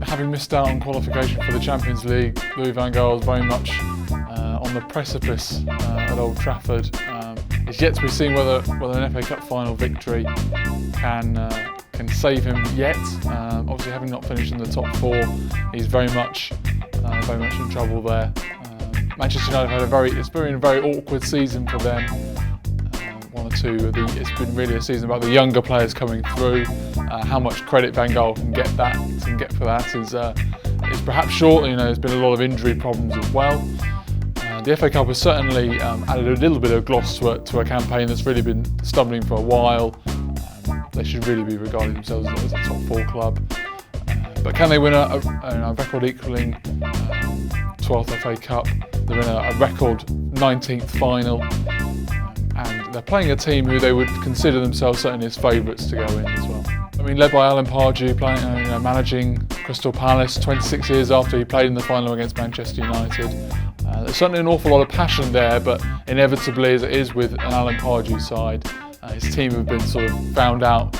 having missed out on qualification for the Champions League, Louis van Gaal is very much on the precipice at Old Trafford. It's yet to be seen whether an FA Cup final victory can save him yet. Obviously, having not finished in the top four, he's very much in trouble there. Manchester United it's been a very awkward season for them. It's been really a season about the younger players coming through. How much credit Van Gaal can get for that is perhaps short. There's been a lot of injury problems as well. The FA Cup has certainly added a little bit of gloss to a campaign that's really been stumbling for a while. They should really be regarding themselves as a top four club. But can they win a record-equalling 12th FA Cup? They're in a record 19th final. And they're playing a team who they would consider themselves certainly as favourites to go in as well. Led by Alan Pardew, managing Crystal Palace 26 years after he played in the final against Manchester United. There's certainly an awful lot of passion there, but inevitably, as it is with an Alan Pardew side, his team have been sort of found out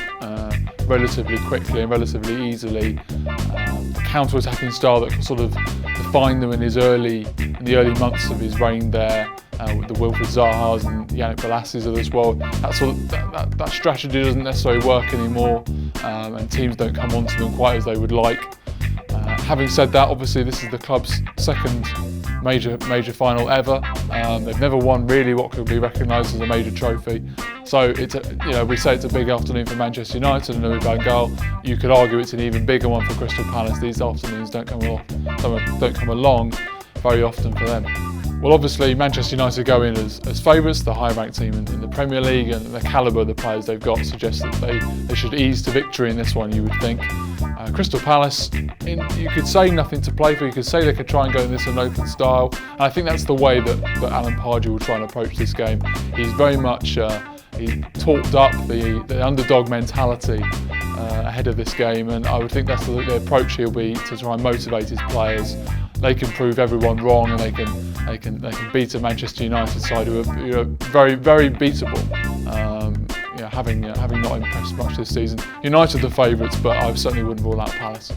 relatively quickly and relatively easily. A counter-attacking style that sort of defined them in the early months of his reign there. With the Wilfried Zahas and Yannick Bolassis of this world, that strategy doesn't necessarily work anymore, and teams don't come onto them quite as they would like. Having said that, obviously this is the club's second major final ever. They've never won really what could be recognised as a major trophy. So we say it's a big afternoon for Manchester United and Louis van Gaal. You could argue it's an even bigger one for Crystal Palace. These afternoons don't come along very often for them. Well, obviously Manchester United go in as favourites, the high-ranked team in the Premier League, and the calibre of the players they've got suggests that they should ease to victory in this one, you would think. Crystal Palace, you could say nothing to play for, you could say they could try and go in this in an open style, and I think that's the way that Alan Pardew will try and approach this game. He's very much he talked up the underdog mentality ahead of this game, and I would think that's the approach he'll be to try and motivate his players. They can prove everyone wrong, and they can beat a Manchester United side who are very, very beatable. Having not impressed much this season. United the favourites, but I certainly wouldn't rule out Palace.